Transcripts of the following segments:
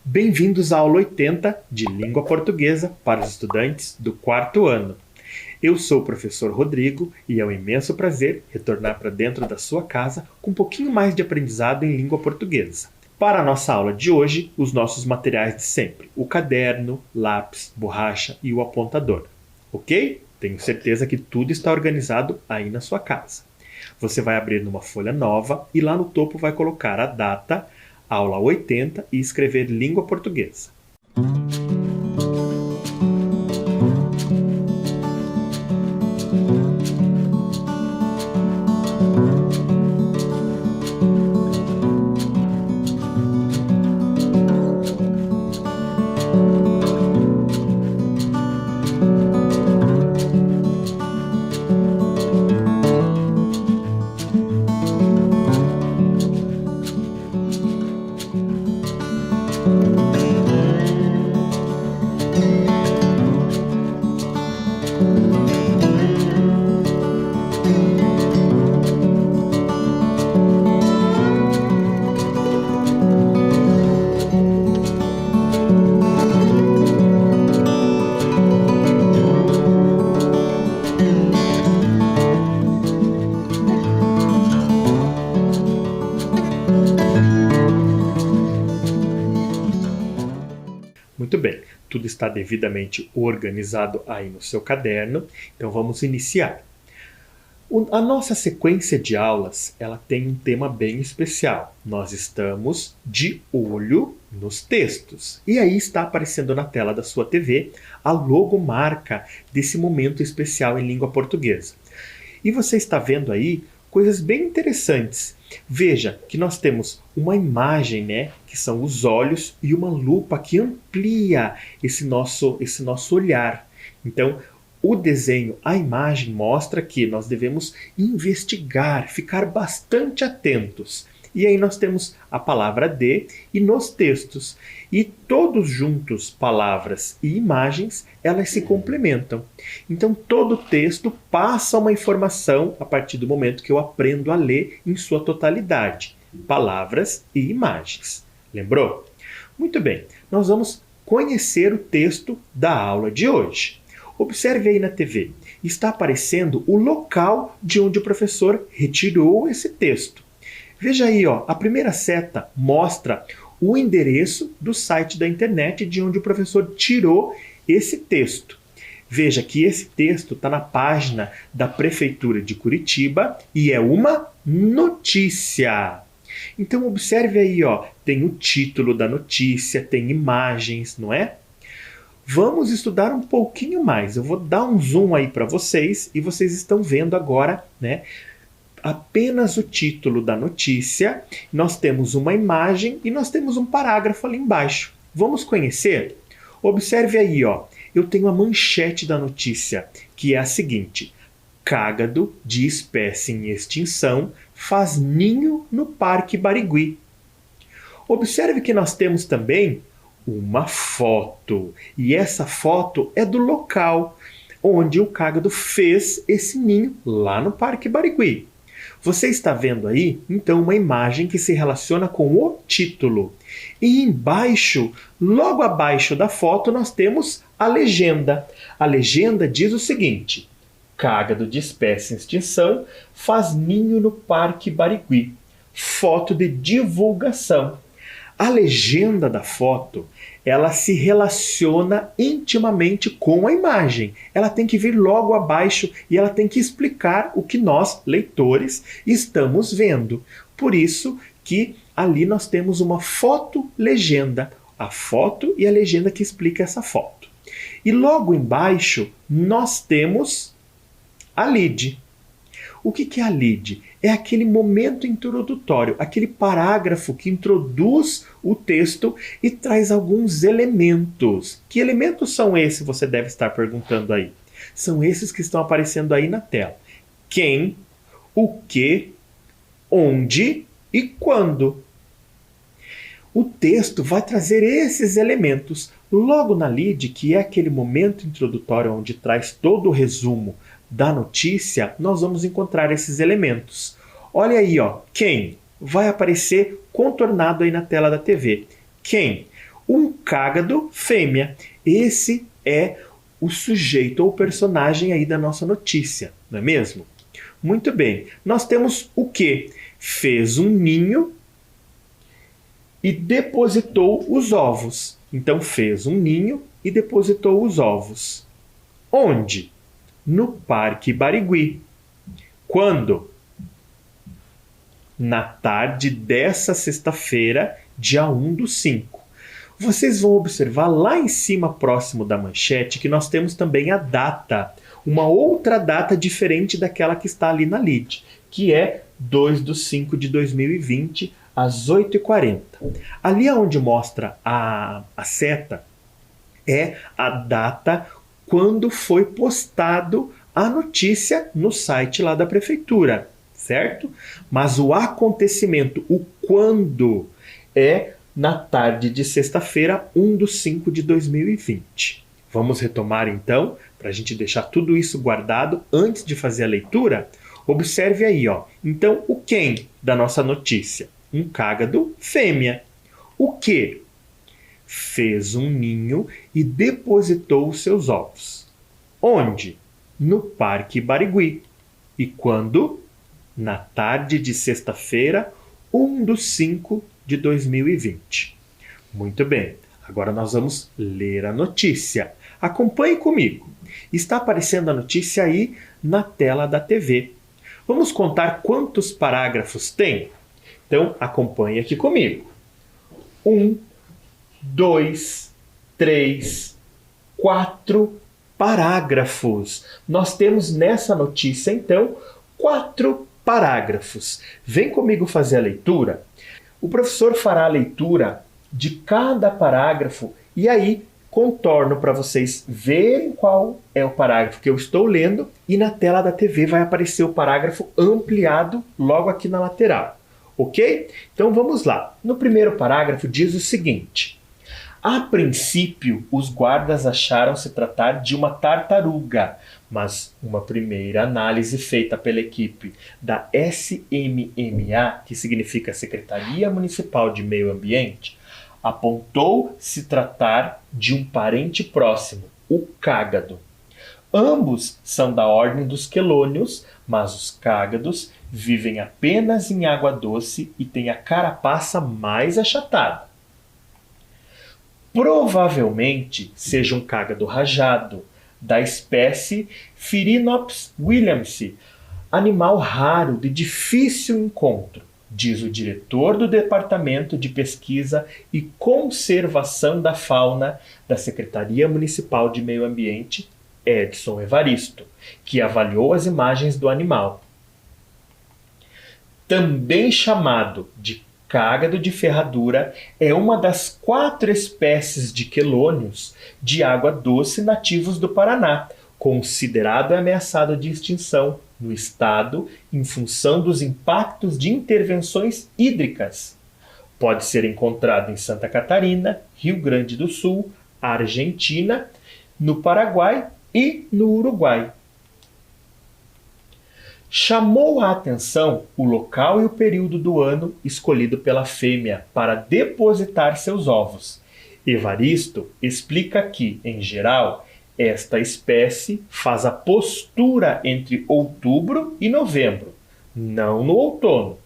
Bem-vindos à aula 80 de Língua Portuguesa para os estudantes do quarto ano. Eu sou o professor Rodrigo e é um imenso prazer retornar para dentro da sua casa com um pouquinho mais de aprendizado em língua portuguesa. Para a nossa aula de hoje, os nossos materiais de sempre: o caderno, lápis, borracha e o apontador. Ok? Tenho certeza que tudo está organizado aí na sua casa. Você vai abrir numa folha nova e lá no topo vai colocar a data, aula 80, e escrever língua portuguesa. Muito bem, tudo está devidamente organizado aí no seu caderno, então vamos iniciar. A nossa sequência de aulas, ela tem um tema bem especial. Nós estamos de olho nos textos. E aí está aparecendo na tela da sua TV a logomarca desse momento especial em língua portuguesa. E você está vendo aí coisas bem interessantes. Veja que nós temos uma imagem, que são os olhos, e uma lupa que amplia esse nosso olhar. Então, o desenho, a imagem mostra que nós devemos investigar, ficar bastante atentos. E aí nós temos a palavra de e nos textos. E todos juntos, palavras e imagens, elas se complementam. Então todo texto passa uma informação a partir do momento que eu aprendo a ler em sua totalidade. Palavras e imagens. Lembrou? Muito bem, nós vamos conhecer o texto da aula de hoje. Observe aí na TV. Está aparecendo o local de onde o professor retirou esse texto. Veja aí, a primeira seta mostra o endereço do site da internet de onde o professor tirou esse texto. Veja que esse texto está na página da Prefeitura de Curitiba e é uma notícia. Então observe aí, tem o título da notícia, tem imagens, não é? Vamos estudar um pouquinho mais. Eu vou dar um zoom aí para vocês e vocês estão vendo agora, apenas o título da notícia. Nós temos uma imagem e nós temos um parágrafo ali embaixo. Vamos conhecer? Observe aí, eu tenho a manchete da notícia, que é a seguinte: cágado de espécie em extinção faz ninho no Parque Barigui. Observe que nós temos também uma foto, e essa foto é do local onde o cágado fez esse ninho, lá no Parque Barigui. Você está vendo aí, então, uma imagem que se relaciona com o título. E embaixo, logo abaixo da foto, nós temos a legenda. A legenda diz o seguinte: cágado de espécie em extinção faz ninho no Parque Barigui. Foto de divulgação. A legenda da foto, ela se relaciona intimamente com a imagem. Ela tem que vir logo abaixo e ela tem que explicar o que nós, leitores, estamos vendo. Por isso que ali nós temos uma foto-legenda. A foto e a legenda que explica essa foto. E logo embaixo nós temos a lead. O que é a lead? É aquele momento introdutório, aquele parágrafo que introduz o texto e traz alguns elementos. Que elementos são esses, você deve estar perguntando aí? São esses que estão aparecendo aí na tela. Quem, o que, onde e quando. O texto vai trazer esses elementos. Logo na lead, que é aquele momento introdutório onde traz todo o resumo da notícia, nós vamos encontrar esses elementos. Olha aí, quem vai aparecer contornado aí na tela da TV. Quem? um cágado fêmea. Esse é o sujeito ou o personagem aí da nossa notícia, não é mesmo? Muito bem. Nós temos o quê? Fez um ninho e depositou os ovos. Então, fez um ninho e depositou os ovos. Onde? No Parque Barigui. Quando? Na tarde dessa sexta-feira, dia 1/5. Vocês vão observar lá em cima, próximo da manchete, que nós temos também a data. Uma outra data diferente daquela que está ali na lide, que é 2/5/2020, às 8h40. Ali onde mostra a seta, é a data quando foi postado a notícia no site lá da prefeitura, certo? Mas o acontecimento, o quando, é na tarde de sexta-feira, 1/5/2020. Vamos retomar então, para a gente deixar tudo isso guardado antes de fazer a leitura? Observe aí, ó. Então, o quem da nossa notícia? Um cágado fêmea. O que? Fez um ninho e depositou os seus ovos. Onde? No Parque Barigui. E quando? Na tarde de sexta-feira, 1/5/2020. Muito bem, agora nós vamos ler a notícia. Acompanhe comigo. Está aparecendo a notícia aí na tela da TV. Vamos contar quantos parágrafos tem? Então, acompanhe aqui comigo. 1, 2, 3, 4 parágrafos. Nós temos nessa notícia, então, 4 parágrafos. Vem comigo fazer a leitura. O professor fará a leitura de cada parágrafo e aí contorno para vocês verem qual é o parágrafo que eu estou lendo e na tela da TV vai aparecer o parágrafo ampliado logo aqui na lateral. Ok? Então vamos lá. No primeiro parágrafo diz o seguinte: a princípio, os guardas acharam se tratar de uma tartaruga, mas uma primeira análise feita pela equipe da SMMA, que significa Secretaria Municipal de Meio Ambiente, apontou se tratar de um parente próximo, o cágado. Ambos são da ordem dos quelônios, mas os cágados vivem apenas em água doce e têm a carapaça mais achatada. Provavelmente seja um cágado rajado, da espécie Phirinops williamsi, animal raro de difícil encontro, diz o diretor do Departamento de Pesquisa e Conservação da Fauna da Secretaria Municipal de Meio Ambiente, Edson Evaristo, que avaliou as imagens do animal. Também chamado de cágado de ferradura, é uma das 4 espécies de quelônios de água doce nativos do Paraná, considerado ameaçado de extinção no estado em função dos impactos de intervenções hídricas. Pode ser encontrado em Santa Catarina, Rio Grande do Sul, Argentina, no Paraguai e no Uruguai. Chamou a atenção o local e o período do ano escolhido pela fêmea para depositar seus ovos. Evaristo explica que, em geral, esta espécie faz a postura entre outubro e novembro, não no outono.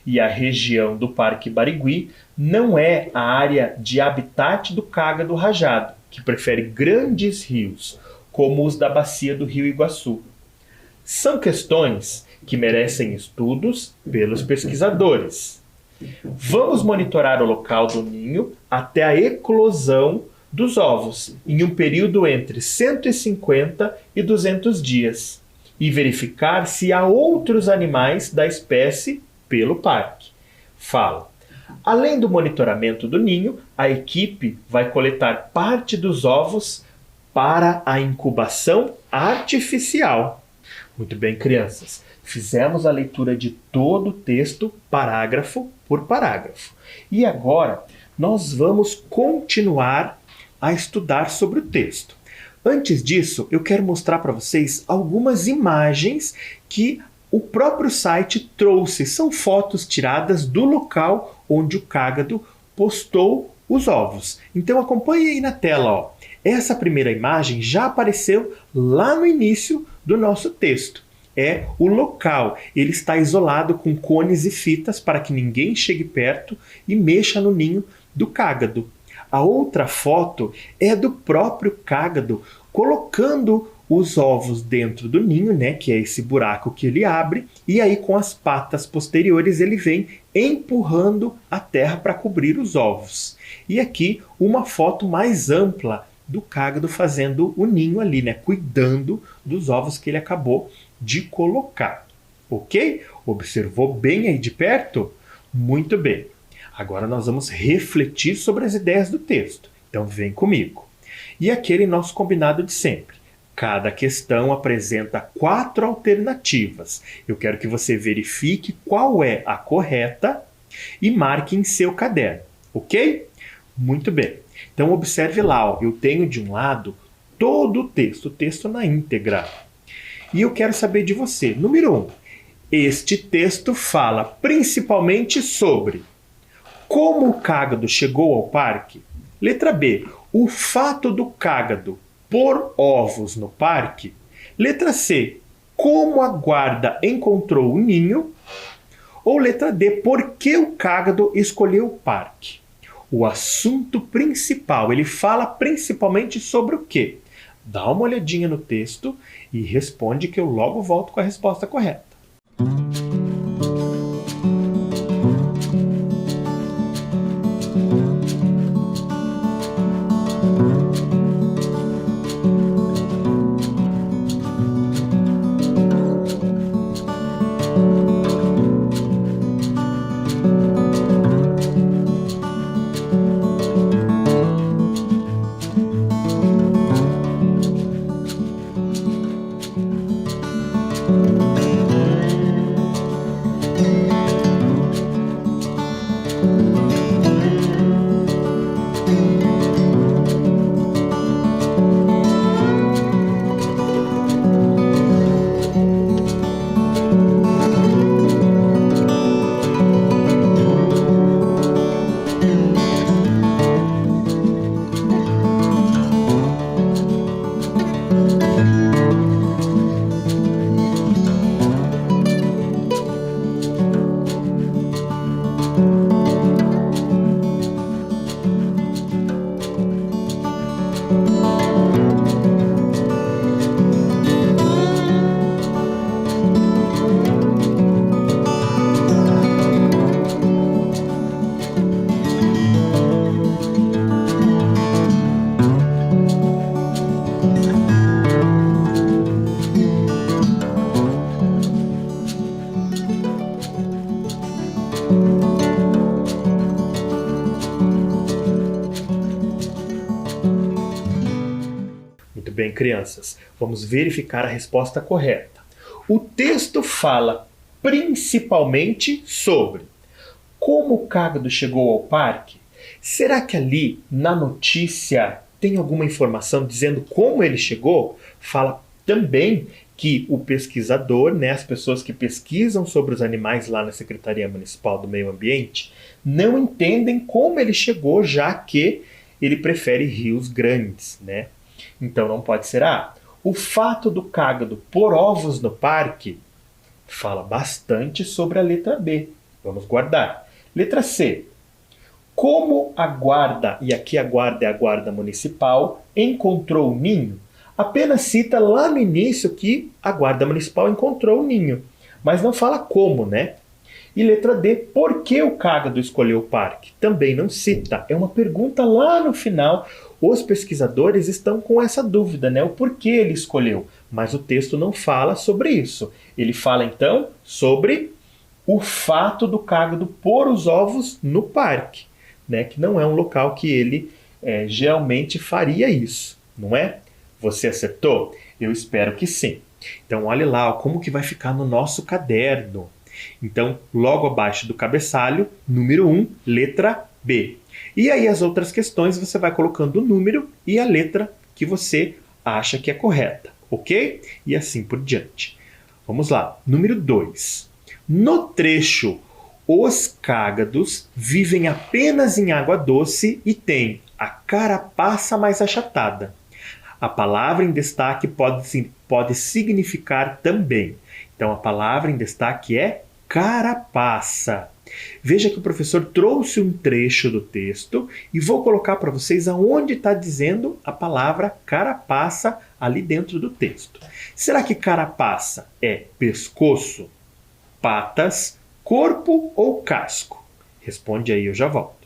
E a região do Parque Barigui não é a área de habitat do cágado rajado, que prefere grandes rios, como os da bacia do Rio Iguaçu. São questões que merecem estudos pelos pesquisadores. Vamos monitorar o local do ninho até a eclosão dos ovos, em um período entre 150 e 200 dias, e verificar se há outros animais da espécie pelo parque. Fala. Além do monitoramento do ninho, a equipe vai coletar parte dos ovos para a incubação artificial. Muito bem, crianças. Fizemos a leitura de todo o texto, parágrafo por parágrafo. E agora nós vamos continuar a estudar sobre o texto. Antes disso, eu quero mostrar para vocês algumas imagens que o próprio site trouxe. São fotos tiradas do local onde o cágado postou os ovos. Então acompanhe aí na tela, ó. Essa primeira imagem já apareceu lá no início do nosso texto. É o local. Ele está isolado com cones e fitas para que ninguém chegue perto e mexa no ninho do cágado. A outra foto é do próprio cágado colocando os ovos dentro do ninho, né, que é esse buraco que ele abre, e aí com as patas posteriores ele vem empurrando a terra para cobrir os ovos. E aqui uma foto mais ampla do cágado fazendo o ninho ali, né, cuidando dos ovos que ele acabou de colocar. Ok? Observou bem aí de perto? Muito bem. Agora nós vamos refletir sobre as ideias do texto. Então vem comigo. E aquele nosso combinado de sempre. Cada questão apresenta 4 alternativas. Eu quero que você verifique qual é a correta e marque em seu caderno. Ok? Muito bem. Então observe lá, ó, eu tenho de um lado todo o texto na íntegra. E eu quero saber de você. Número 1. Este texto fala principalmente sobre como o cágado chegou ao parque. Letra B. O fato do cágado pôr ovos no parque. Letra C. Como a guarda encontrou o ninho. Ou letra D. Por que o cágado escolheu o parque? O assunto principal, ele fala principalmente sobre o quê? Dá uma olhadinha no texto e responde que eu logo volto com a resposta correta. Muito bem, crianças. Vamos verificar a resposta correta. O texto fala principalmente sobre como o cágado chegou ao parque. Será que ali na notícia tem alguma informação dizendo como ele chegou? Fala também que o pesquisador, né, as pessoas que pesquisam sobre os animais lá na Secretaria Municipal do Meio Ambiente, não entendem como ele chegou, já que ele prefere rios grandes, né? Então não pode ser A. O fato do cágado pôr ovos no parque fala bastante sobre a letra B. Vamos guardar. Letra C. Como a guarda, e aqui a guarda é a guarda municipal, encontrou o ninho, apenas cita lá no início que a guarda municipal encontrou o ninho, mas não fala como, né? E letra D, por que o cágado escolheu o parque? Também não cita, é uma pergunta lá no final. Os pesquisadores estão com essa dúvida, né? O porquê ele escolheu, mas o texto não fala sobre isso. Ele fala então sobre o fato do cágado pôr os ovos no parque, né? Que não é um local que ele geralmente faria isso, não é? Você acertou? Eu espero que sim. Então olhe lá, ó, como que vai ficar no nosso caderno. Então, logo abaixo do cabeçalho, número 1, letra B. E aí as outras questões você vai colocando o número e a letra que você acha que é correta, ok? E assim por diante. Vamos lá, número 2. No trecho, Os cágados vivem apenas em água doce e têm a carapaça mais achatada. A palavra em destaque pode significar também. Então, a palavra em destaque é carapaça. Veja que o professor trouxe um trecho do texto e vou colocar para vocês aonde está dizendo a palavra carapaça ali dentro do texto. Será que carapaça é pescoço, patas, corpo ou casco? Responde aí, eu já volto.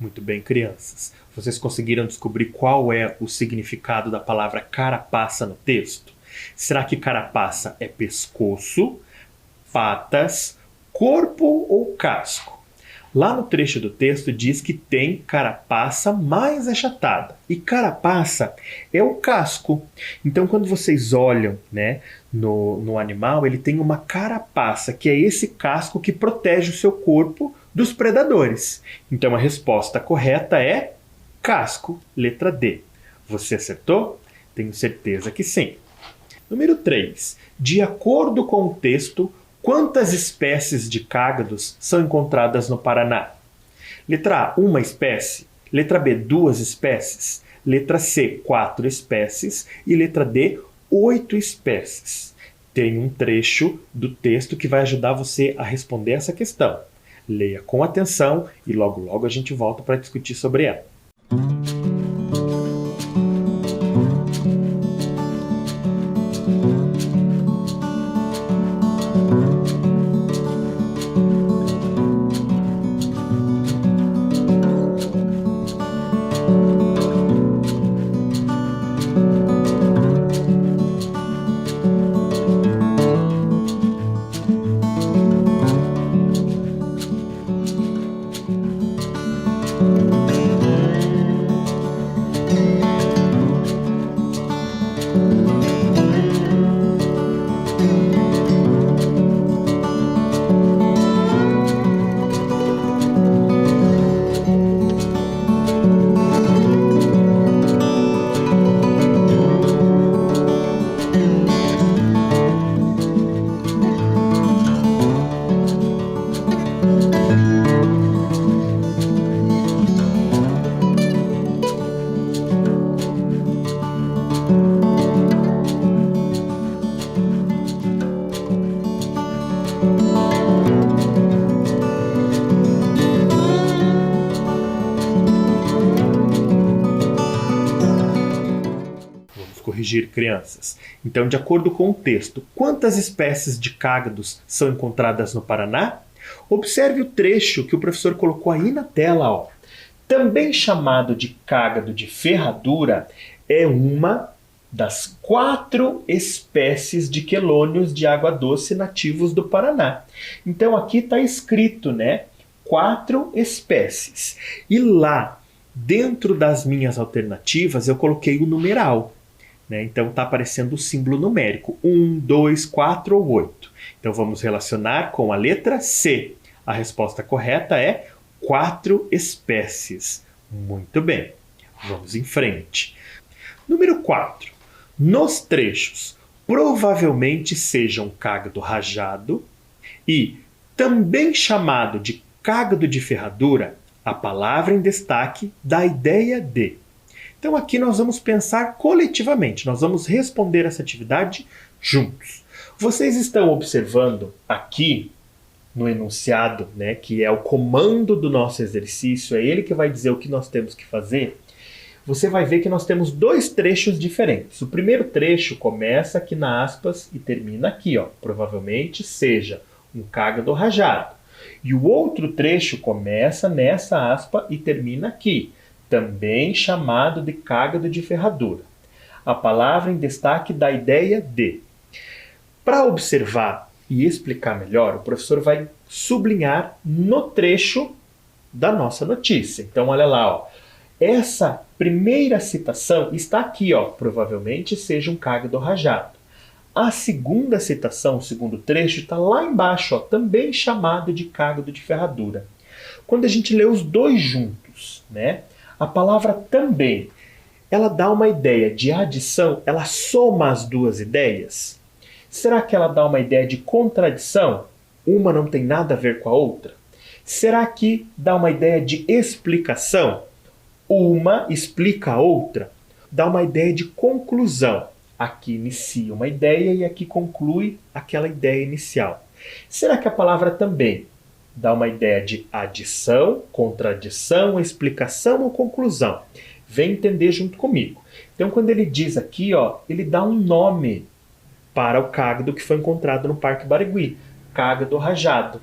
Muito bem, crianças. Vocês conseguiram descobrir qual é o significado da palavra carapaça no texto? Será que carapaça é pescoço, patas, corpo ou casco? Lá no trecho do texto diz que tem carapaça mais achatada. E carapaça é o casco. Então, quando vocês olham, né, no animal, ele tem uma carapaça, que é esse casco que protege o seu corpo dos predadores. Então, a resposta correta é casco, letra D. Você acertou? Tenho certeza que sim. Número 3. De acordo com o texto, quantas espécies de cágados são encontradas no Paraná? Letra A, uma espécie. Letra B, 2 espécies. Letra C, 4 espécies. E letra D, 8 espécies. Tem um trecho do texto que vai ajudar você a responder essa questão. Leia com atenção e logo logo a gente volta para discutir sobre ela. Corrigir, crianças. Então, de acordo com o texto, quantas espécies de cágados são encontradas no Paraná? Observe o trecho que o professor colocou aí na tela. Ó. Também chamado de cágado de ferradura, é uma das 4 espécies de quelônios de água doce nativos do Paraná. Então, aqui está escrito, né? 4 espécies. E lá, dentro das minhas alternativas, eu coloquei o numeral. Então está aparecendo o símbolo numérico, 1, 2, 4 ou 8. Então vamos relacionar com a letra C. A resposta correta é 4 espécies. Muito bem, vamos em frente. Número 4. Nos trechos, provavelmente seja um cágado rajado e, também chamado de cágado de ferradura, a palavra em destaque dá a ideia de. Então aqui nós vamos pensar coletivamente, nós vamos responder essa atividade juntos. Vocês estão observando aqui no enunciado, né, que é o comando do nosso exercício, é ele que vai dizer o que nós temos que fazer. Você vai ver que nós temos dois trechos diferentes. O primeiro trecho começa aqui na aspas e termina aqui, ó. Provavelmente seja um cágado rajado. E o outro trecho começa nessa aspa e termina aqui, também chamado de cágado de ferradura. A palavra em destaque dá a ideia de. Para observar e explicar melhor, o professor vai sublinhar no trecho da nossa notícia. Então, olha lá, ó. Essa primeira citação está aqui, ó. Provavelmente seja um cágado rajado. A segunda citação, o segundo trecho, está lá embaixo, ó, também chamado de cágado de ferradura. Quando a gente lê os dois juntos, né, a palavra também, ela dá uma ideia de adição, ela soma as duas ideias. Será que ela dá uma ideia de contradição? Uma não tem nada a ver com a outra? Será que dá uma ideia de explicação? Uma explica a outra? Dá uma ideia de conclusão. Aqui inicia uma ideia e aqui conclui aquela ideia inicial. Será que a palavra também dá uma ideia de adição, contradição, explicação ou conclusão? Vem entender junto comigo. Então, quando ele diz aqui, ó, ele dá um nome para o cágado que foi encontrado no Parque Barigui, cágado rajado.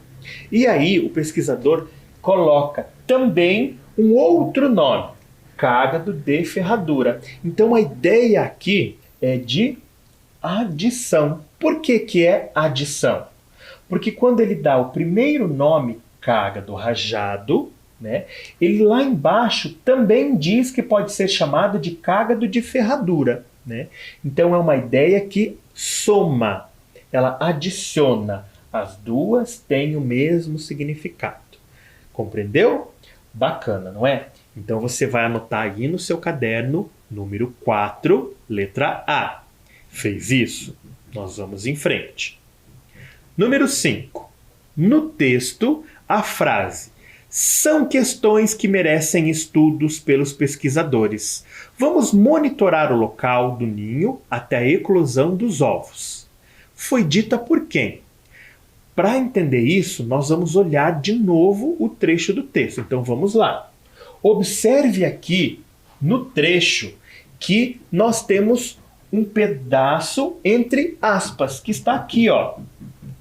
E aí o pesquisador coloca também um outro nome, cágado de ferradura. Então a ideia aqui é de adição. Por que que é adição? Porque quando ele dá o primeiro nome, cágado rajado, né, ele lá embaixo também diz que pode ser chamado de cágado de ferradura. Né? Então é uma ideia que soma, ela adiciona. As duas têm o mesmo significado. Compreendeu? Bacana, não é? Então você vai anotar aí no seu caderno, número 4, letra A. Fez isso? Nós vamos em frente. Número 5. No texto, a frase são questões que merecem estudos pelos pesquisadores. Vamos monitorar o local do ninho até a eclosão dos ovos. Foi dita por quem? Para entender isso, nós vamos olhar de novo o trecho do texto. Então vamos lá. Observe aqui no trecho que nós temos um pedaço entre aspas, que está aqui, ó.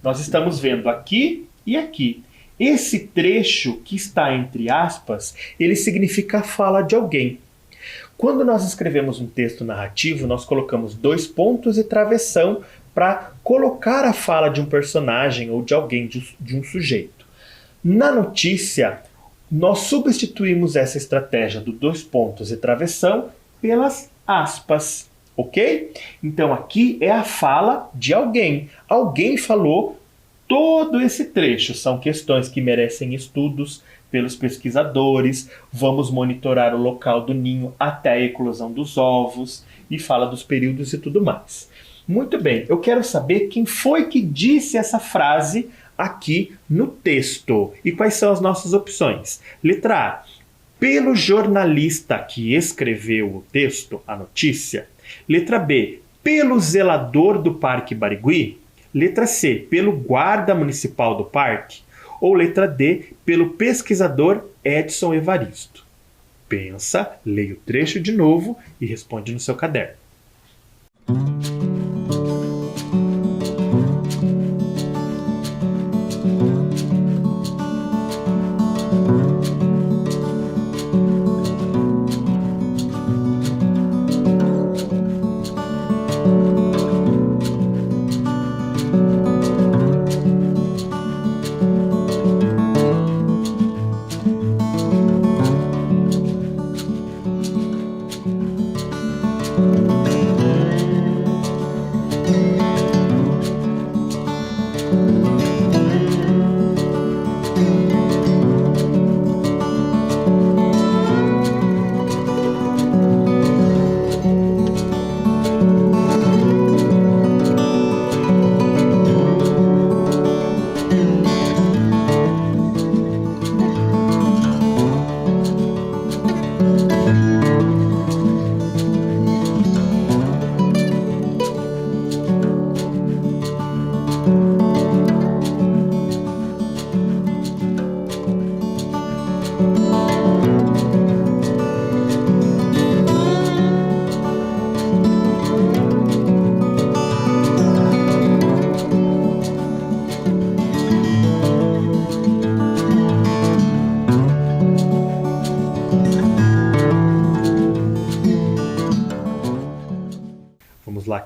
Nós estamos vendo aqui e aqui. Esse trecho que está entre aspas, ele significa a fala de alguém. Quando nós escrevemos um texto narrativo, nós colocamos dois pontos e travessão para colocar a fala de um personagem ou de alguém, de um sujeito. Na notícia, nós substituímos essa estratégia do dois pontos e travessão pelas aspas, ok? Então aqui é a fala de alguém. Alguém falou todo esse trecho. São questões que merecem estudos pelos pesquisadores. Vamos monitorar o local do ninho até a eclosão dos ovos e fala dos períodos e tudo mais. Muito bem, eu quero saber quem foi que disse essa frase aqui no texto. E quais são as nossas opções? Letra A. Pelo jornalista que escreveu o texto, a notícia. Letra B. Pelo zelador do Parque Barigui. Letra C. Pelo guarda municipal do parque. Ou letra D. Pelo pesquisador Edson Evaristo. Pensa, leia o trecho de novo e responde no seu caderno.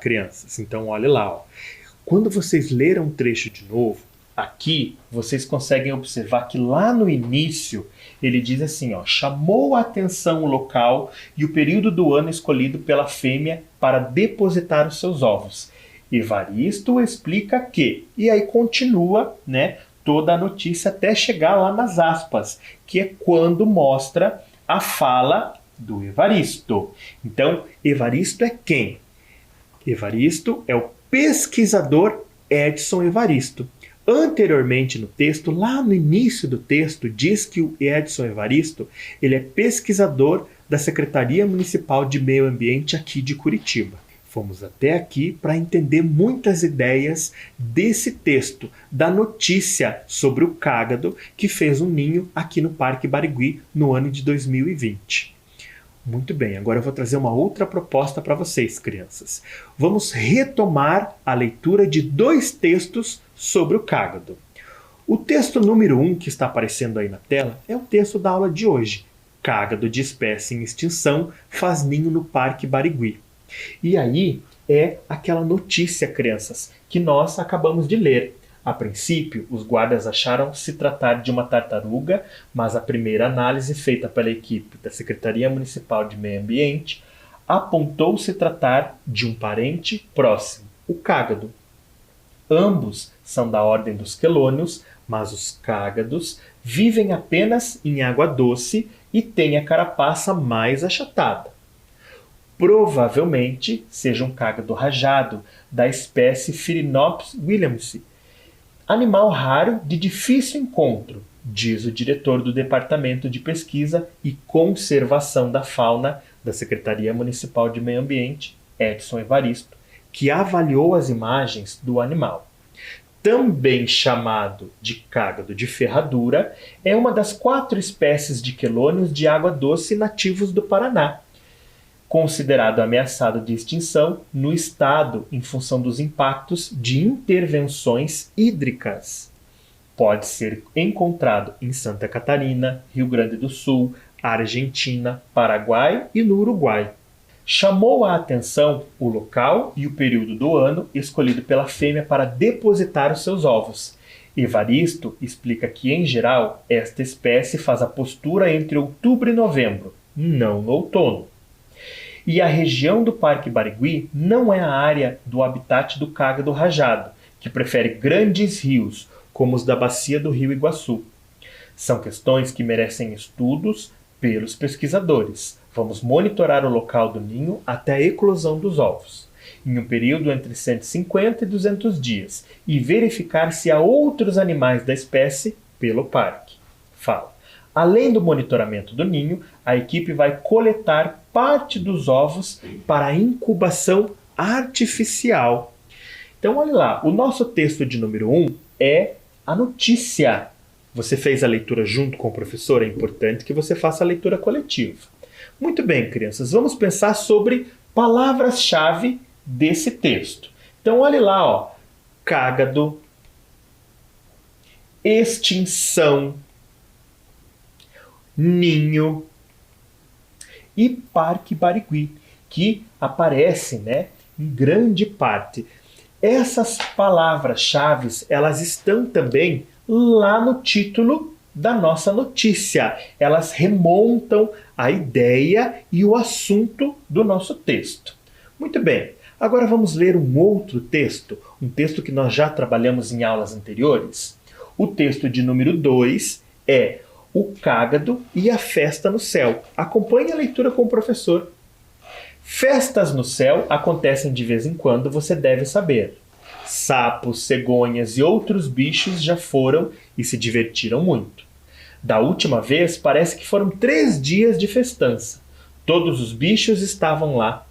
crianças? Então, olhe lá. Ó. Quando vocês leram o trecho de novo, aqui vocês conseguem observar que lá no início ele diz assim, ó, chamou a atenção o local e o período do ano escolhido pela fêmea para depositar os seus ovos. Evaristo explica que, e aí continua, né, toda a notícia até chegar lá nas aspas, que é quando mostra a fala do Evaristo. Então, Evaristo é quem? Evaristo é o pesquisador Edson Evaristo. Anteriormente no texto, lá no início do texto, diz que o Edson Evaristo ele é pesquisador da Secretaria Municipal de Meio Ambiente aqui de Curitiba. Fomos até aqui para entender muitas ideias desse texto, da notícia sobre o cágado que fez um ninho aqui no Parque Barigui no ano de 2020. Muito bem, agora eu vou trazer uma outra proposta para vocês, crianças. Vamos retomar a leitura de 2 textos sobre o cágado. O texto número 1, que está aparecendo aí na tela, é o texto da aula de hoje. Cágado de espécie em extinção faz ninho no Parque Barigui. E aí é aquela notícia, crianças, que nós acabamos de ler. A princípio, os guardas acharam se tratar de uma tartaruga, mas a primeira análise feita pela equipe da Secretaria Municipal de Meio Ambiente apontou se tratar de um parente próximo, o cágado. Ambos são da ordem dos quelônios, mas os cágados vivem apenas em água doce e têm a carapaça mais achatada. Provavelmente seja um cágado rajado da espécie Phirinops williamsi, animal raro de difícil encontro, diz o diretor do Departamento de Pesquisa e Conservação da Fauna da Secretaria Municipal de Meio Ambiente, Edson Evaristo, que avaliou as imagens do animal. Também chamado de cágado de ferradura, é uma das 4 espécies de quelônios de água doce nativos do Paraná, considerado ameaçado de extinção no estado em função dos impactos de intervenções hídricas. Pode ser encontrado em Santa Catarina, Rio Grande do Sul, Argentina, Paraguai e no Uruguai. Chamou a atenção o local e o período do ano escolhido pela fêmea para depositar os seus ovos. Evaristo explica que, em geral, esta espécie faz a postura entre outubro e novembro, não no outono. E a região do Parque Barigui não é a área do habitat do cágado rajado, que prefere grandes rios, como os da bacia do Rio Iguaçu. São questões que merecem estudos pelos pesquisadores. Vamos monitorar o local do ninho até a eclosão dos ovos, em um período entre 150 e 200 dias, e verificar se há outros animais da espécie pelo parque. Fala. Além do monitoramento do ninho, a equipe vai coletar parte dos ovos para a incubação artificial. Então, olha lá, o nosso texto de número 1 é a notícia. Você fez a leitura junto com o professor? É importante que você faça a leitura coletiva. Muito bem, crianças, vamos pensar sobre palavras-chave desse texto. Então, olha lá, ó, cágado, extinção, ninho e Parque Barigui, que aparece, né, em grande parte. Essas palavras-chave, elas estão também lá no título da nossa notícia. Elas remontam a ideia e o assunto do nosso texto. Muito bem, agora vamos ler um outro texto, um texto que nós já trabalhamos em aulas anteriores. O texto de número 2 é O Cágado e a Festa no Céu. Acompanhe a leitura com o professor. Festas no céu acontecem de vez em quando, você deve saber. Sapos, cegonhas e outros bichos já foram e se divertiram muito. Da última vez, parece que foram 3 dias de festança. Todos os bichos estavam lá.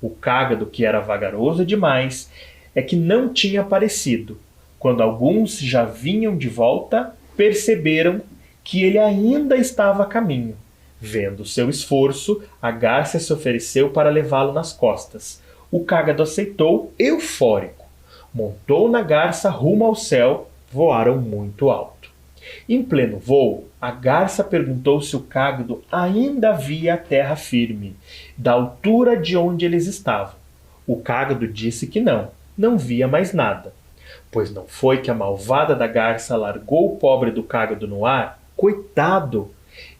O cágado, que era vagaroso demais, é que não tinha aparecido. Quando alguns já vinham de volta, perceberam que ele ainda estava a caminho. Vendo seu esforço, a garça se ofereceu para levá-lo nas costas. O cágado aceitou, eufórico. Montou na garça rumo ao céu, voaram muito alto. Em pleno voo, a garça perguntou se o cágado ainda via a terra firme, da altura de onde eles estavam. O cágado disse que não via mais nada. Pois não foi que a malvada da garça largou o pobre do cágado no ar? Coitado!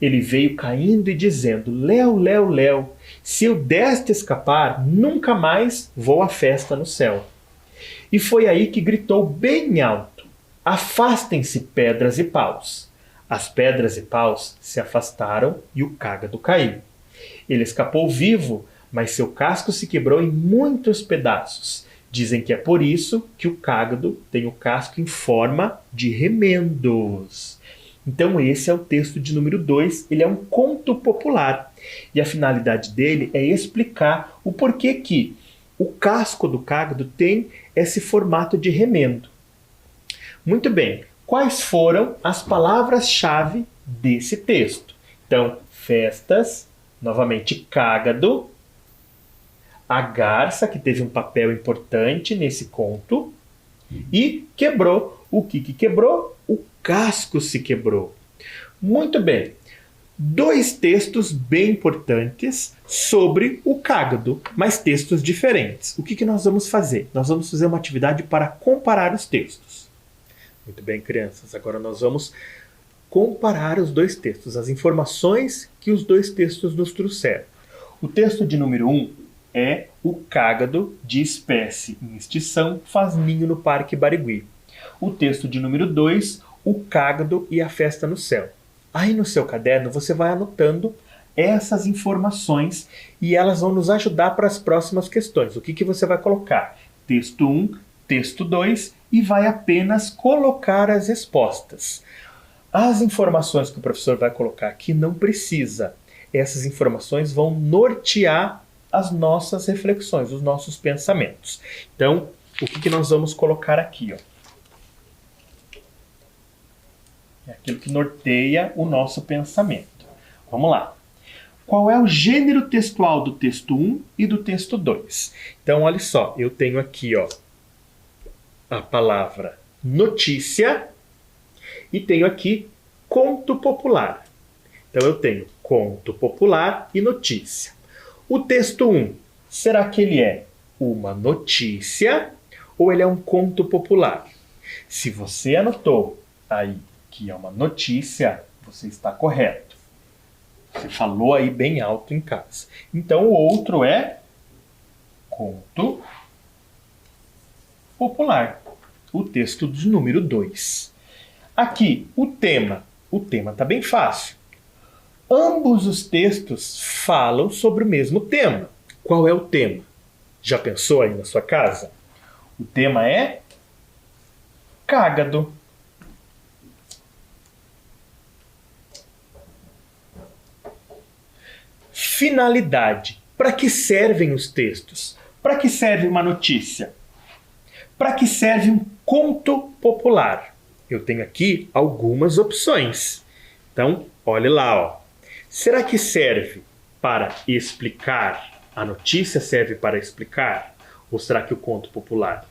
Ele veio caindo e dizendo: Léu, Léu, Léu, se eu deste escapar, nunca mais vou à festa no céu. E foi aí que gritou bem alto: Afastem-se, pedras e paus. As pedras e paus se afastaram e o cágado caiu. Ele escapou vivo, mas seu casco se quebrou em muitos pedaços. Dizem que é por isso que o cágado tem o casco em forma de remendos. Então esse é o texto de número 2, ele é um conto popular. E a finalidade dele é explicar o porquê que o casco do cágado tem esse formato de remendo. Muito bem, quais foram as palavras-chave desse texto? Então, festas, novamente cágado, a garça, que teve um papel importante nesse conto, e quebrou. O que quebrou? O casco se quebrou. Muito bem. 2 textos bem importantes sobre o cágado, mas textos diferentes. O que nós vamos fazer? Nós vamos fazer uma atividade para comparar os textos. Muito bem, crianças. Agora nós vamos comparar os 2 textos, as informações que os 2 textos nos trouxeram. O texto de número 1 é o cágado de espécie em extinção faz ninho no Parque Barigui. O texto de número 2, o cágado e a festa no céu. Aí no seu caderno você vai anotando essas informações e elas vão nos ajudar para as próximas questões. O que você vai colocar? Texto 1, texto 2 e vai apenas colocar as respostas. As informações que o professor vai colocar aqui não precisa. Essas informações vão nortear as nossas reflexões, os nossos pensamentos. Então, o que nós vamos colocar aqui? Ó? É aquilo que norteia o nosso pensamento. Vamos lá. Qual é o gênero textual do texto 1 e do texto 2? Então, olha só, eu tenho aqui a palavra notícia e tenho aqui conto popular. Então, eu tenho conto popular e notícia. O texto 1, será que ele é uma notícia ou ele é um conto popular? Se você anotou aí que é uma notícia, você está correto. Você falou aí bem alto em casa. Então o outro é conto popular. O texto de número 2. Aqui, o tema. O tema está bem fácil. Ambos os textos falam sobre o mesmo tema. Qual é o tema? Já pensou aí na sua casa? O tema é cágado. Finalidade. Para que servem os textos? Para que serve uma notícia? Para que serve um conto popular? Eu tenho aqui algumas opções. Então, olhe lá, ó. Será que serve para explicar? A notícia serve para explicar? Ou será que o conto popular?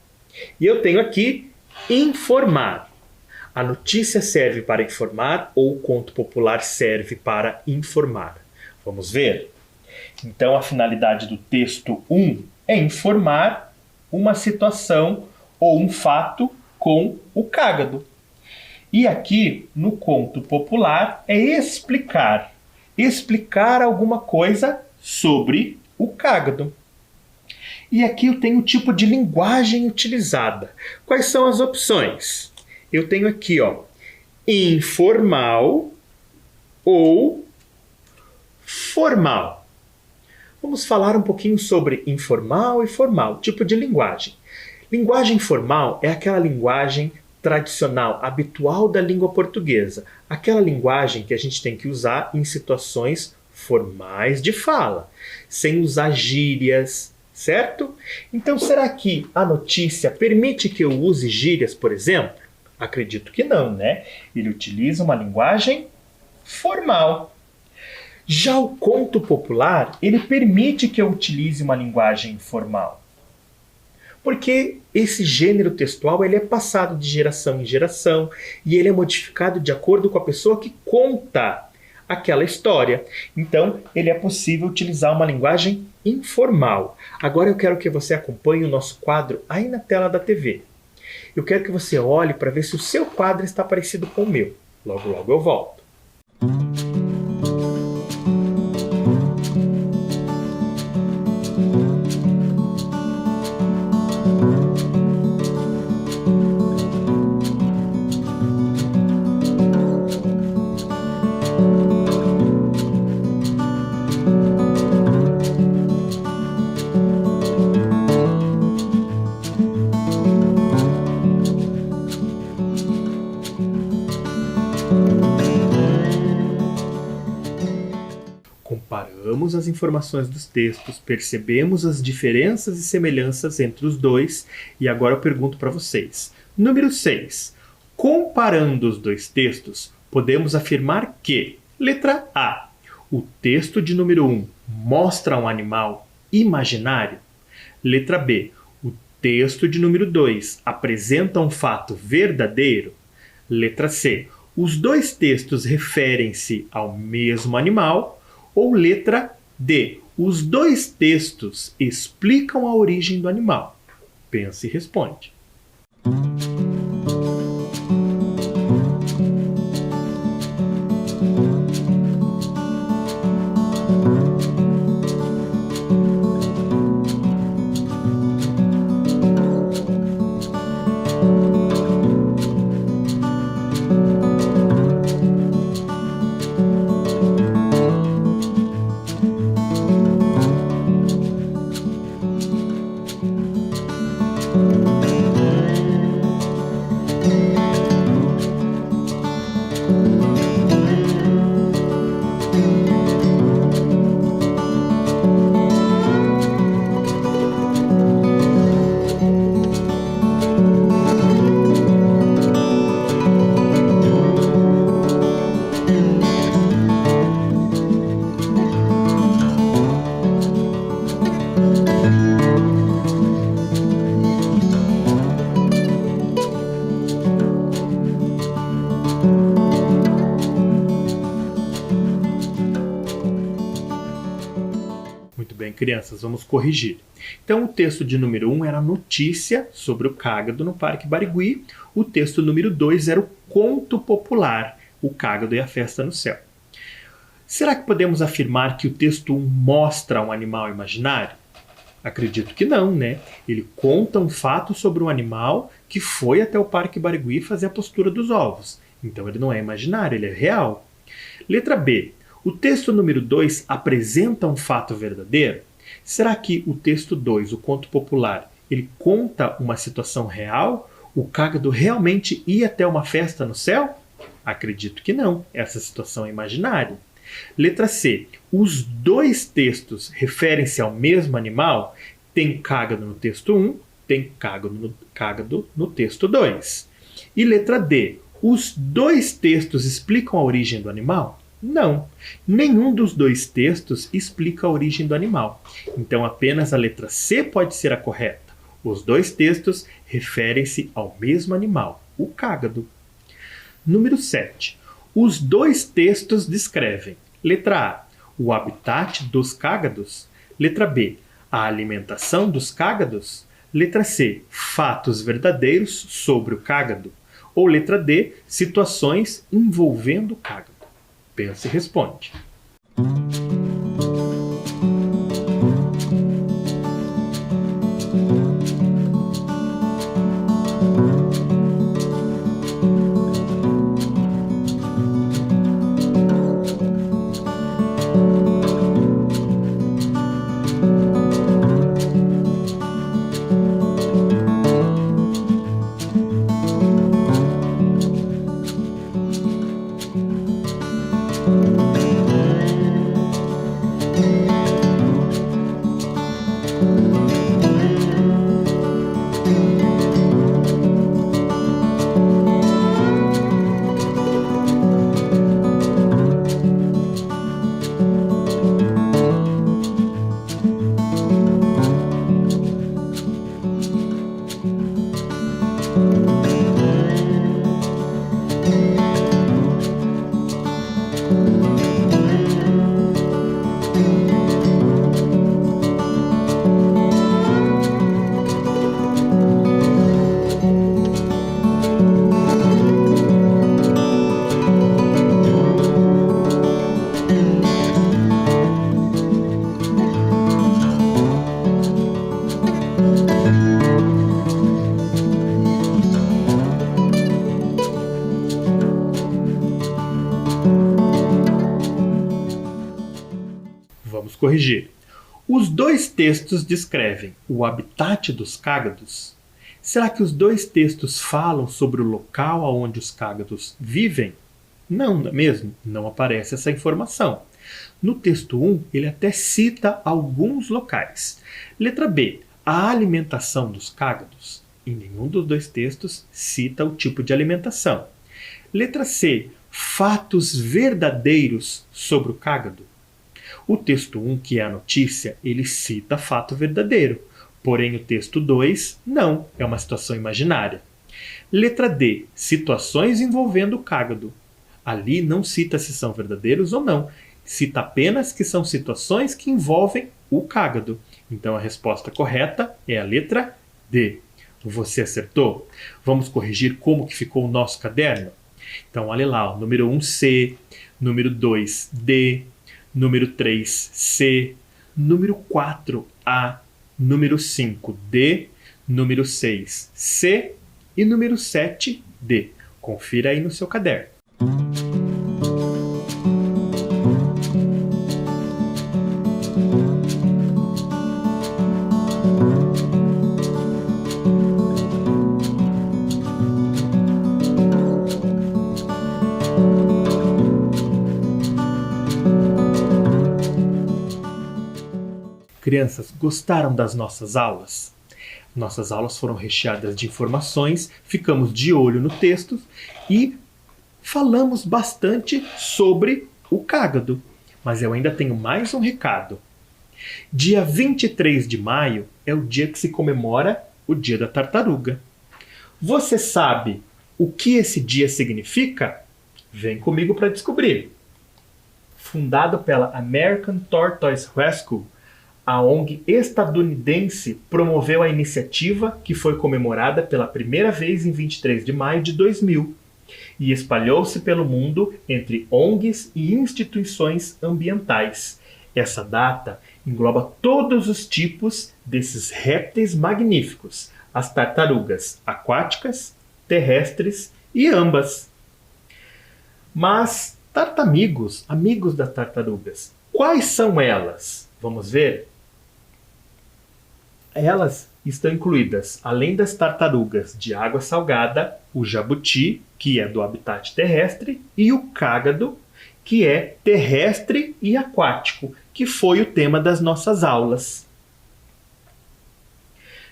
E eu tenho aqui informar. A notícia serve para informar ou o conto popular serve para informar? Vamos ver? Então, a finalidade do texto 1 é informar uma situação ou um fato com o cágado. E aqui, no conto popular, é explicar. Explicar alguma coisa sobre o cágado. E aqui eu tenho o tipo de linguagem utilizada. Quais são as opções? Eu tenho aqui, ó, informal ou formal. Vamos falar um pouquinho sobre informal e formal, tipo de linguagem. Linguagem formal é aquela linguagem tradicional, habitual da língua portuguesa. Aquela linguagem que a gente tem que usar em situações formais de fala, sem usar gírias, certo? Então, será que a notícia permite que eu use gírias, por exemplo? Acredito que não, né? Ele utiliza uma linguagem formal. Já o conto popular, ele permite que eu utilize uma linguagem informal. Porque esse gênero textual ele é passado de geração em geração e ele é modificado de acordo com a pessoa que conta aquela história. Então, ele é possível utilizar uma linguagem informal. Agora eu quero que você acompanhe o nosso quadro aí na tela da TV. Eu quero que você olhe para ver se o seu quadro está parecido com o meu. Logo, logo eu volto. Comparamos as informações dos textos, percebemos as diferenças e semelhanças entre os dois, e agora eu pergunto para vocês. Número 6. Comparando os dois textos, podemos afirmar que, letra A, o texto de número 1 mostra um animal imaginário. Letra B, o texto de número 2 apresenta um fato verdadeiro. Letra C, os dois textos referem-se ao mesmo animal. Ou letra D, os dois textos explicam a origem do animal. Pense e responde. Muito bem, crianças, vamos corrigir. Então, o texto de número 1 era a notícia sobre o cágado no Parque Barigui. O texto número 2 era o conto popular, o cágado e a festa no céu. Será que podemos afirmar que o texto 1 mostra um animal imaginário? Acredito que não, né? Ele conta um fato sobre um animal que foi até o Parque Barigui fazer a postura dos ovos. Então ele não é imaginário, ele é real. Letra B. O texto número 2 apresenta um fato verdadeiro? Será que o texto 2, o conto popular, ele conta uma situação real? O cágado realmente ia até uma festa no céu? Acredito que não, essa situação é imaginária. Letra C. Os dois textos referem-se ao mesmo animal? Tem cágado no texto 1, tem cágado no texto 2. E letra D. Os dois textos explicam a origem do animal? Não. Nenhum dos dois textos explica a origem do animal. Então apenas a letra C pode ser a correta. Os dois textos referem-se ao mesmo animal, o cágado. Número 7. Os dois textos descrevem: letra A, o habitat dos cágados. Letra B, a alimentação dos cágados. Letra C, fatos verdadeiros sobre o cágado. Ou letra D, situações envolvendo o cágado. Pensa e responde. corrigir. Os dois textos descrevem o habitat dos cágados? Será que os dois textos falam sobre o local onde os cágados vivem? Não, não é mesmo? Não aparece essa informação. No texto 1, ele até cita alguns locais. Letra B. A alimentação dos cágados. Em nenhum dos dois textos cita o tipo de alimentação. Letra C. Fatos verdadeiros sobre o cágado. O texto 1, que é a notícia, ele cita fato verdadeiro. Porém, o texto 2, não, é uma situação imaginária. Letra D. Situações envolvendo o cágado. Ali não cita se são verdadeiros ou não. Cita apenas que são situações que envolvem o cágado. Então, a resposta correta é a letra D. Você acertou? Vamos corrigir como que ficou o nosso caderno? Então, olha lá, ó, número 1, C, número 2, D, número 3, C, número 4, A, número 5, D, número 6, C e número 7, D. Confira aí no seu caderno. Crianças, gostaram das nossas aulas? Nossas aulas foram recheadas de informações, ficamos de olho no texto e falamos bastante sobre o cágado. Mas eu ainda tenho mais um recado. Dia 23 de maio é o dia que se comemora o Dia da Tartaruga. Você sabe o que esse dia significa? Vem comigo para descobrir. Fundado pela American Tortoise Rescue, a ONG estadunidense promoveu a iniciativa que foi comemorada pela primeira vez em 23 de maio de 2000 e espalhou-se pelo mundo entre ONGs e instituições ambientais. Essa data engloba todos os tipos desses répteis magníficos, as tartarugas aquáticas, terrestres e ambas. Mas, tartamigos, amigos das tartarugas, quais são elas? Vamos ver? Elas estão incluídas, além das tartarugas de água salgada, o jabuti, que é do habitat terrestre, e o cágado, que é terrestre e aquático, que foi o tema das nossas aulas.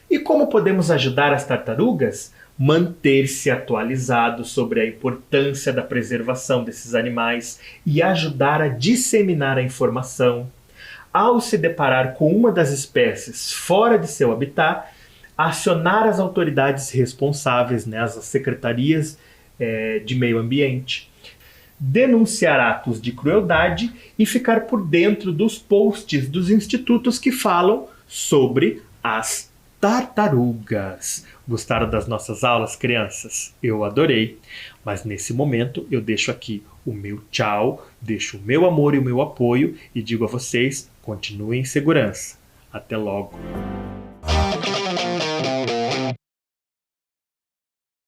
E como podemos ajudar as tartarugas? Manter-se atualizado sobre a importância da preservação desses animais e ajudar a disseminar a informação. Ao se deparar com uma das espécies fora de seu habitat, acionar as autoridades responsáveis, as secretarias de meio ambiente, denunciar atos de crueldade e ficar por dentro dos posts dos institutos que falam sobre as tartarugas. Gostaram das nossas aulas, crianças? Eu adorei. Mas nesse momento eu deixo aqui o meu tchau, deixo o meu amor e o meu apoio e digo a vocês, continuem em segurança. Até logo.